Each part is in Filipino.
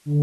Salamat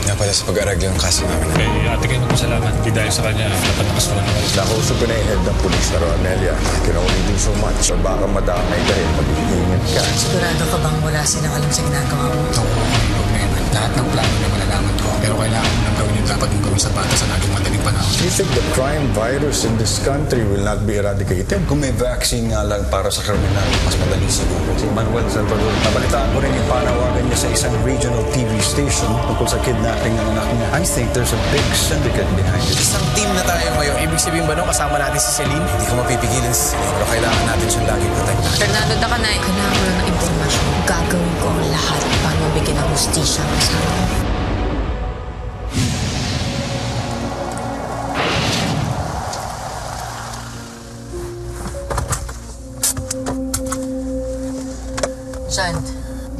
nga pala sa pag-aragli ng kaso namin. Eh, ate kayo magpasalamat. Hindi dahil sa kanya, dapat nakasuhan naman. Nakausap ko na yung head ng pulis na Ronelia. I can only do so much. So baka madamay ka rin, mag-iingat ka. Sigurado ka bang wala silang alam sa ginagawa mo? Ako, problema. Lahat ng plano na malalaman ko. Pero kailangan mo nang gawin yung dapat mong gawin sa bata sa laging madaling panahon. Do you think the crime virus in this country will not be eradicated? Kung may vaccine nga lang para sa kriminal, mas madali siguro. Si Manuel Salvador, nabalitaan ko rin yung panawagan niya sa isang regional TV station tungkol sa kidnapping ng anak niya. I think there's a big syndicate behind it. Isang team na tayo ngayon. Ibig sabihin ba nung kasama natin si Celine? Hindi ko mapipigilin si Celine. Pero kailangan natin siyang laging protektahan. Fernando, Dakanay, kailangan ko lang ng impormasyon. Gagawin ko ang lahat para mabigyan ng hustisya ang asawa mo.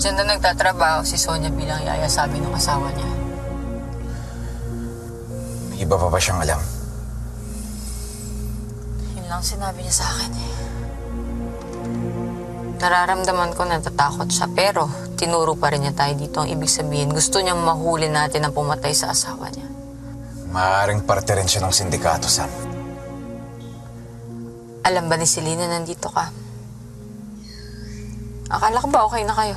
Diyan na nagtatrabaho si Sonia bilang yaya, sabi ng asawa niya. May iba pa ba siyang alam? Yun lang sinabi niya sa akin eh. Nararamdaman ko natatakot siya, pero tinuro pa rin niya tayo dito. Ang ibig sabihin, gusto niyang mahuli natin ang pumatay sa asawa niya. Maaaring parte rin siya ng sindikato, Sam. Alam ba ni Celine na nandito ka? Akala ko ba okay na kayo?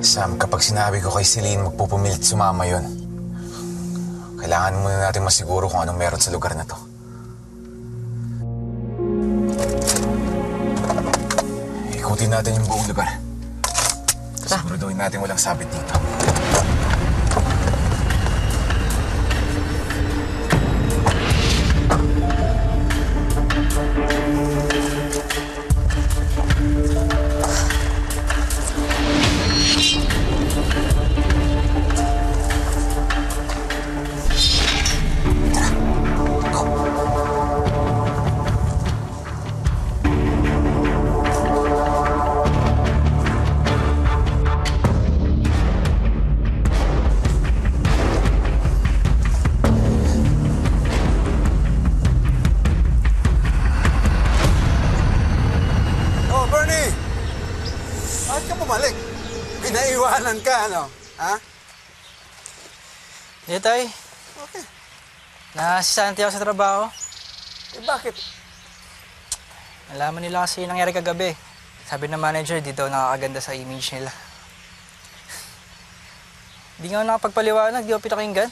Sam, kapag sinabi ko kay Celine, magpupumilit sumama yun. Kailangan muna natin masiguro kung anong meron sa lugar na to. Ikutin natin yung buong lugar. Siguraduhin natin walang sabit dito. Pinaiwanan ka, ano? Ha? Hindi, tay. Okay. Nasisanti ako sa trabaho. Eh, bakit? Nalaman nila kasi yung nangyari kagabi. Sabi ng manager, di daw nakakaganda sa image nila. Di nga ako nakapagpaliwanag, di ako pinakinggan.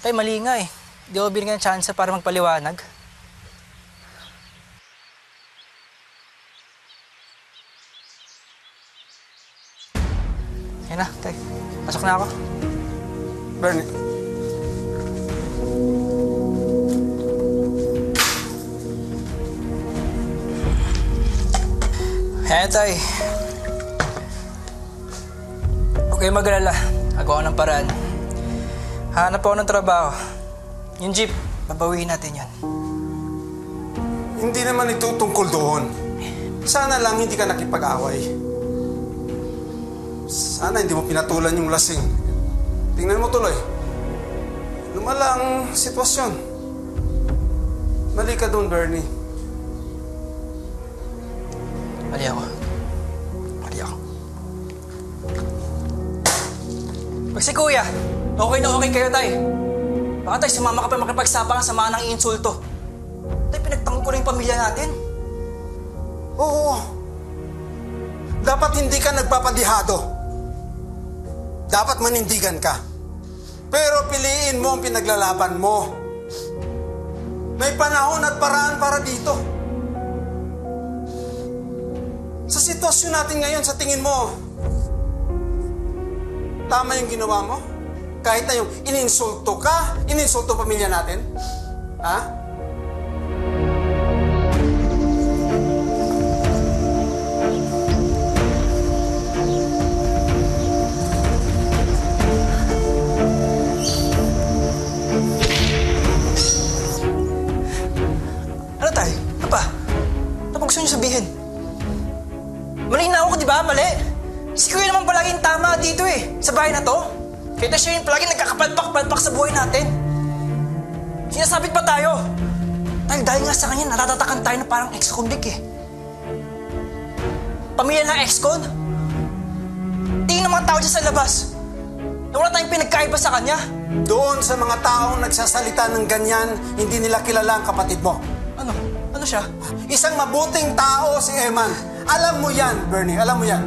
Tay, mali nga eh. Di ako binigyan ng chance para magpaliwanag. Yan na, tay. Pasok na ako. Bernie. Yan, tay. Huwag kayong mag-alala. Agawa ng paraan. Hanap ako ng trabaho. Yung jeep, babawihin natin yan. Hindi naman ito tungkol doon. Sana lang hindi ka nakipag-away. Sana hindi mo pinatulan yung lasing. Tingnan mo tuloy. Lumala ang sitwasyon. Mali ka doon, Bernie. Mali ako. Mali ako. Pag si Kuya, okay na okay kayo, tay. Baka tay, sumama ka pa makipagsapangan sa mga nang iinsulto. Tay, pinagtanggol ko na yung pamilya natin. Oo. Dapat hindi ka nagpapadihado. Dapat manindigan ka. Pero piliin mo ang pinaglalaban mo. May panahon at paraan para dito. Sa sitwasyon natin ngayon, sa tingin mo, tama yung ginawa mo? Kahit na yung ininsulto ka, ininsulto ang pamilya natin? Ha? Malinaw ako, di ba? Mali. Si Kuya naman palaging tama dito eh, sa bahay na to. Kaya siya yung palaging nagkakapalpak-palpak sa buhay natin. Sinasabit pa tayo. Dahil nga sa kanya, natatatakan tayo na parang ex-convict eh. Pamilya ng ex-con? Tingin ng mga tao dyan sa labas. Na wala tayong pinagkaiba sa kanya. Doon sa mga taong nagsasalita ng ganyan, hindi nila kilala ang kapatid mo. Ano? Ano siya? Isang mabuting tao si Eman. Alam mo yan, Bernie. Alam mo yan.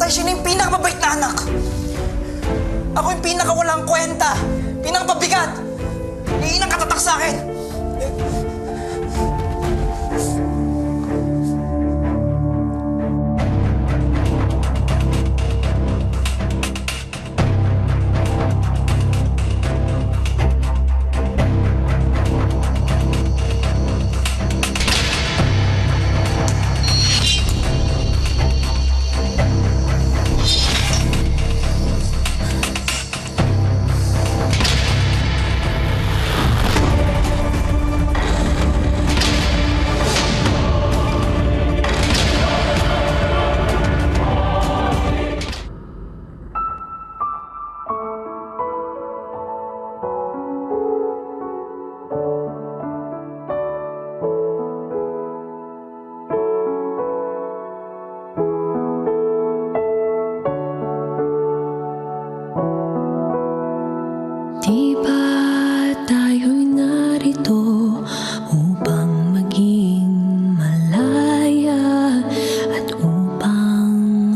Siya na yung pinakamabait na anak. Ako yung pinakawalang kwenta. Pinakapabigat. Iinang katatak sa akin. Di ba tayo'y narito upang maging malaya at upang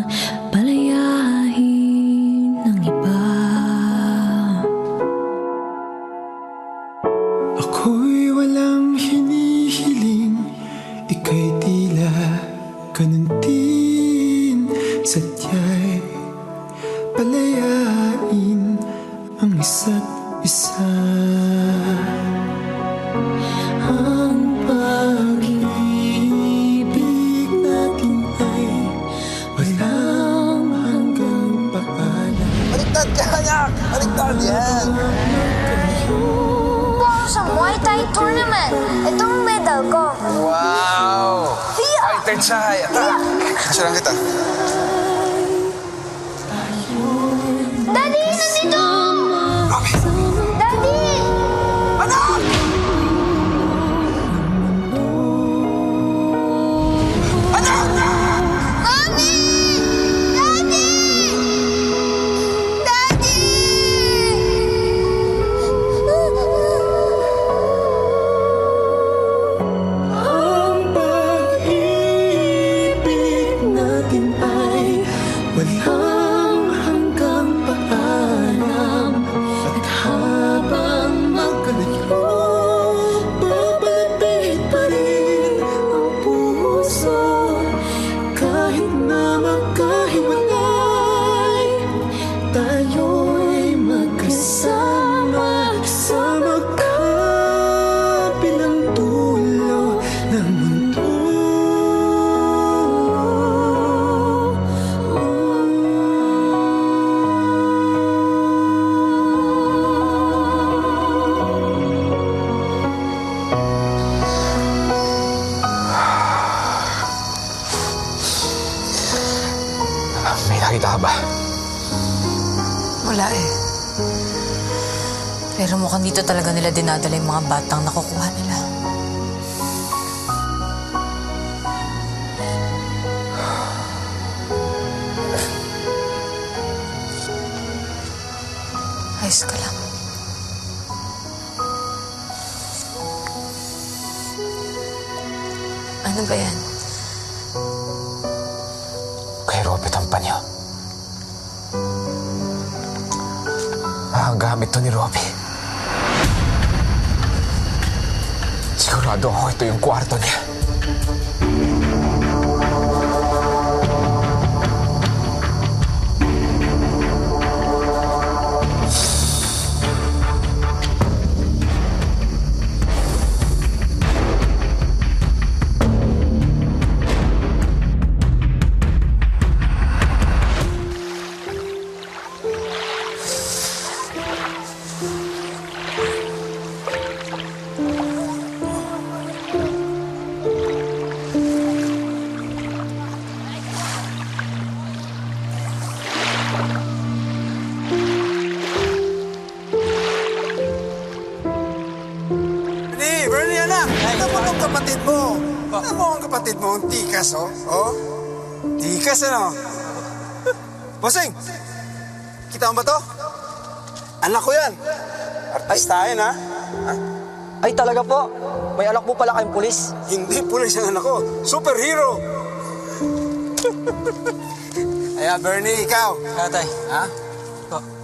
palayahin ng iba? Ako'y walang hinihiling, ika'y tila ganun din. Sadya'y palayain ang isa't isa. Ang pag-ibig natin ay walang hanggang paalam. Baliktad ka, anak! Baliktad yan! Wow, sa Muay Thai tournament. Itong medal ko. Wow! Hiya! Fighter Chai! Kasya lang kita. Daddy, nandito! Daddy! Anak! Anak! Mami! Daddy! Daddy! Ang pag-ibig natin ay walang hanggang paalam. At habang magkalayo, babalik pa rin ang puso. Kahit na magkahiwalay, tayo'y magkasama sa magkabilang dulo ng mundo. May nakita ka ba? Wala eh. Pero mukhang dito talaga nila dinadala yung mga batang nakukuha nila. Ayos ka lang. Ano ba yan? Kay Robert ang panyo. Ang gamit to ni Robbie. Sigurado ako ito yung kwarto niya. Tignan mo itong kapatid mo. Tignan mo ang kapatid mo, ang tikas, oh. Oh? Tikas, ano? Bossing! Kita mo ba to? Anak ko yan. Artistahin, ha? Ay, talaga po. May anak po pala kayong pulis. Hindi pulis ang anak ko. Superhero! Kaya, Bernie, ikaw. Tatay. Ha?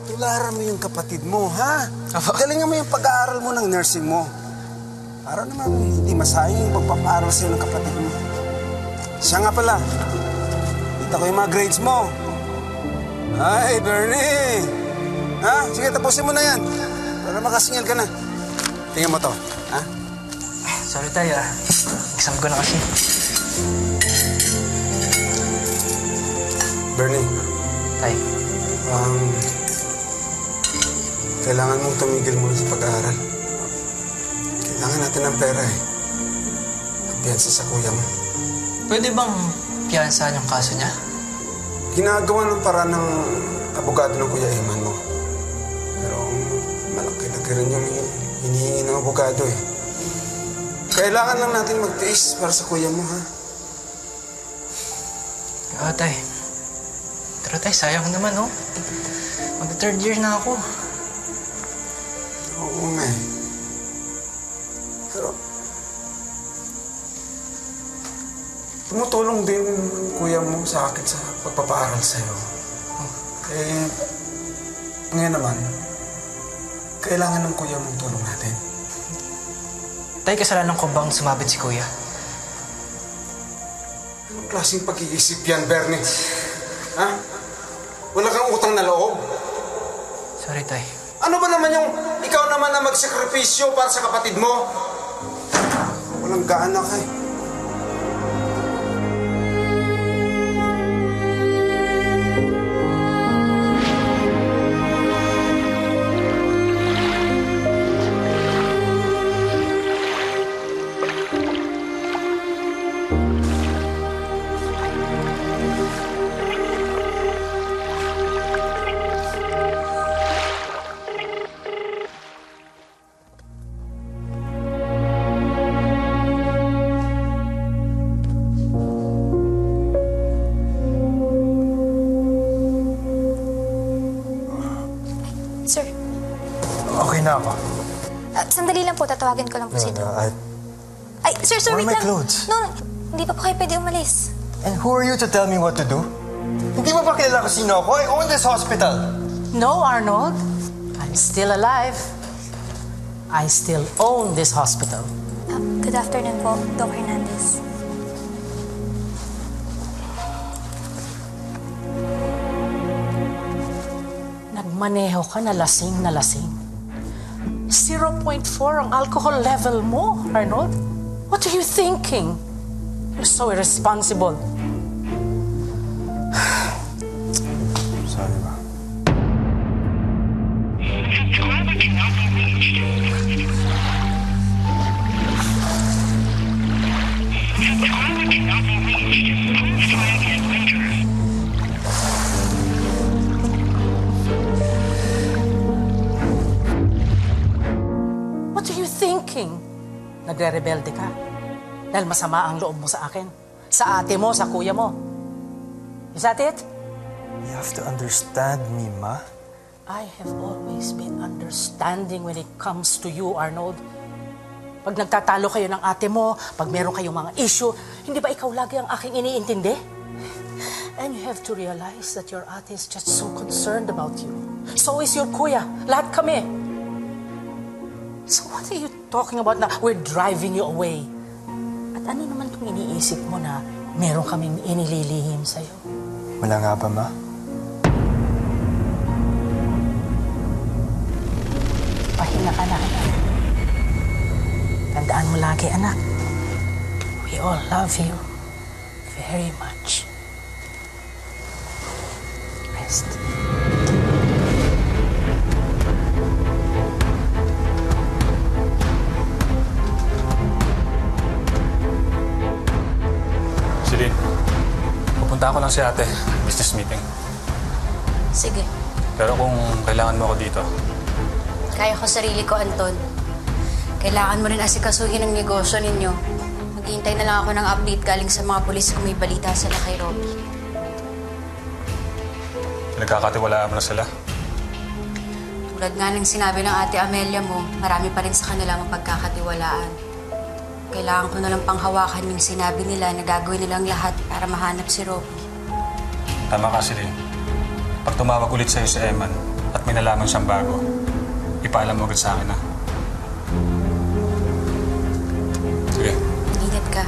Tularan mo yung kapatid mo, ha? Galingan mo yung pag-aaral mo ng nursing mo. Para naman hindi masayang yung pagpapaaral sa'yo ng kapatid mo. Siya nga pala. Kita ko yung mga grades mo. Ay, Bernie! Ha? Sige, tapusin mo na yan. Para makasingil ka na. Tingnan mo to, ha? Sorry, tay. Exam ko na kasi. Bernie, Tay. Kailangan mong tumigil muna sa pag-aaral. Kailangan natin ng pera eh. Kumpiyansa sa kuya mo. Pwede bang piyansahan yung kaso niya? Ginagawa ng paraan ng abogado ng kuya Eman mo. Pero malaki-laki rin yung hinihingi ng abogado eh. Kailangan lang natin magtiis para sa kuya mo, ha? Oo, tay. Pero tay, sayang naman, oh. Mag-third year na ako. Oo nga eh. Pero tumutulong din ang kuya mo sa akin sa pagpapaaral sa'yo. Eh, ngayon naman, kailangan ng kuya mong tulong natin. Tay, kasalanan ko bang sumabit si kuya? Anong klaseng pag-iisip yan, Bernie? Ha? Wala kang utang na loob? Sorry, tay. Ano ba naman yung ikaw naman na magsakripisyo para sa kapatid mo? Walang gaanak eh. Sir, Okay na ako. sandali lang po. Tatawagin ko lang po si Drew. I... Ay, sir, Where are wait my lang. clothes? No, hindi pa po kayo pwede umalis. And who are you to tell me what to do? Hindi mo ba kilala kung sino ako? I own this hospital. No, Arnold. I'm still alive. I still own this hospital. Good afternoon po, Doc Hernandez. Nagmaneho ka na lasing na lasing. 0.4 ang alcohol level mo, Arnold. What are you thinking? You're so irresponsible. Sorry, ma. What are you thinking? Nagre-rebelde ka? Dahil masama ang loob mo sa akin. Sa ate mo, sa kuya mo. Is that it? You have to understand me, ma. I have always been understanding when it comes to you, Arnold. Pag nagtatalo kayo ng ate mo, pag meron kayong mga issue, hindi ba ikaw lagi ang aking iniintindi? And you have to realize that your ate is just so concerned about you. So is your kuya. Lahat kami. So what are you talking about na we're driving you away? At ano naman itong iniisip mo na meron kaming inililihim sa'yo? Wala nga ba, ma? Pahinga ka na, anak. Tandaan mo lagi, anak. We all love you very much. Rest. Celine, pupunta ko lang si ate. Business meeting. Sige. Pero kung kailangan mo ako dito, Kaya ko sarili ko, Anton. Kailangan mo rin asikasuhin ang negosyo ninyo. Maghihintay na lang ako ng update galing sa mga pulis kung may balita sila kay Robbie. Nagkakatiwalaan mo na sila? Tulad nga ng sinabi ng Ate Amelia mo, marami pa rin sa kanila mapagkakatiwalaan. Kailangan ko na lang panghawakan yung sinabi nila na gagawin nilang lahat para mahanap si Robbie. Tama ka, Celine. Pag tumawag ulit sa'yo si Eman at may nalaman siyang bago, ipaalam mo agad sa akin, ha? Sige. Ingat ka.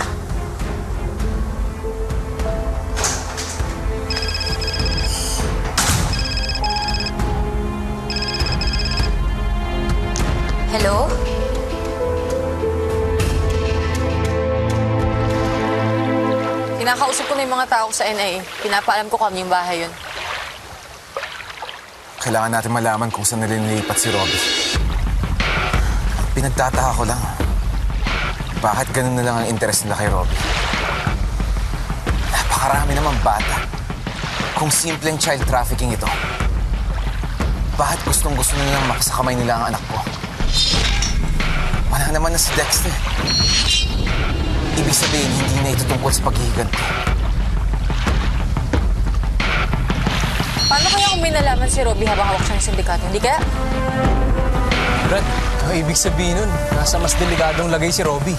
Hello? Kinakausap ko na yung mga tao sa NIA. Pinapaalam ko kung yung bahay yun. Kailangan natin malaman kung saan nililipat si Robbie. Pinagtataka ko lang. Bakit ganun na lang ang interest nila kay Robbie? Napakarami naman bata. Kung simpleng child trafficking ito, bakit gustong-gusto nilang makasakamay nila ang anak ko? Wala naman na si Dexter. Ibig sabihin, hindi na ito tungkol sa paghihiganti. Paano kaya kung may nalaman si Robbie habang hawak siya ng sindikato? Hindi kaya? Brad, ang ibig sabihin nun, nasa mas delikadong lagay si Robbie.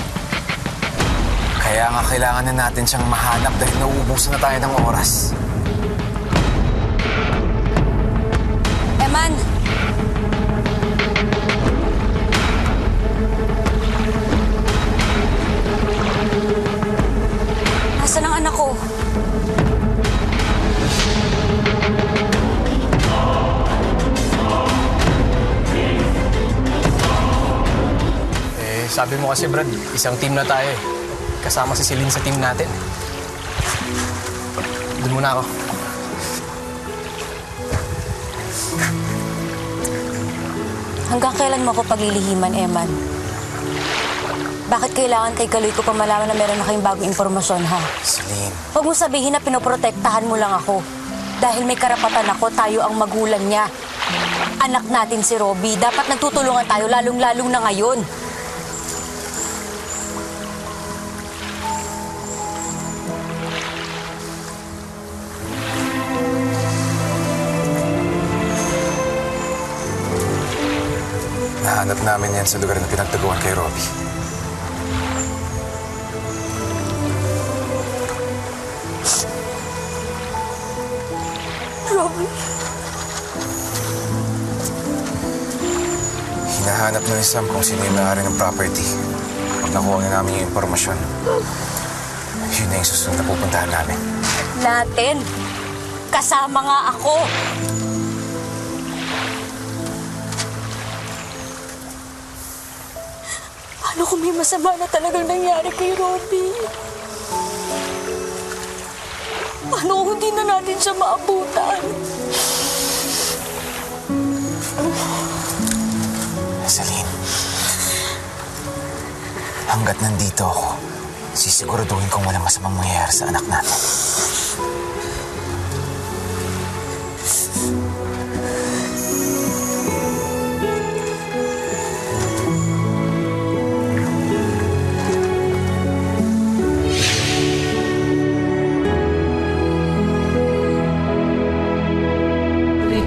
Kaya nga kailangan na natin siyang mahanap dahil nauubusan na tayo ng oras. Eman! Nasaan ang anak ko? Sabi mo kasi, Brad, isang team na tayo eh. Kasama si Celine sa team natin. Doon muna ako. Hanggang kailan mo ako paglilihiman, Eman? Bakit kailangan kay Kaloy ko pa malaman na meron na kayong bagong impormasyon, ha? Celine. Huwag mo sabihin na pinoprotektahan mo lang ako. Dahil may karapatan ako, tayo ang magulang niya. Anak natin si Robbie. Dapat nagtutulungan tayo, lalong-lalong na ngayon. Nahanap namin yan sa lugar na pinagtaguan kay Robbie. Robbie? Hinahanap na ni Sam kung sino yung may-ari ng property. Pag nakuha na namin yung impormasyon, yun na yung susunod na pupuntahan namin. Natin? Kasama nga ako. Paano kung may masama na talagang nangyari kay Robbie? Paano kung hindi na natin siya maabutan? Celine, hanggat nandito ako, sisiguraduhin kong walang masamang mangyayari sa anak natin.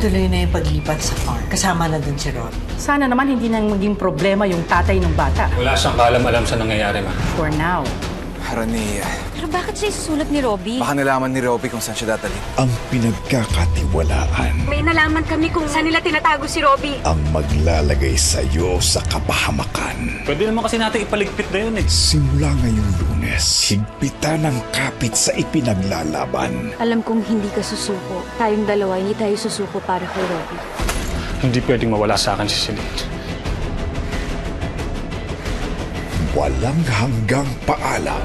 Tuloy na yung paglipat sa farm. Kasama na dun si Ron. Sana naman hindi nang maging problema yung tatay ng bata. Wala siyang kaalam-alam sa nangyayari, ma. For now. Haronia, Pero bakit siya isusulat ni Robbie? baka nalaman ni Robbie kung saan siya dadalhin. Ang pinagkakatiwalaan May nalaman kami kung saan nila tinatago si Robbie. ang maglalagay sa iyo sa kapahamakan. Pwede naman kasi natin ipaligpit na yun, eh. Simula ngayong Lunes, higpitan ang kapit sa ipinaglalaban. Alam kong hindi ka susuko. Tayong dalawa, hindi tayo susuko para kay Robbie. Hindi pwedeng mawala sa akin si Celine. Walang hanggang paalam.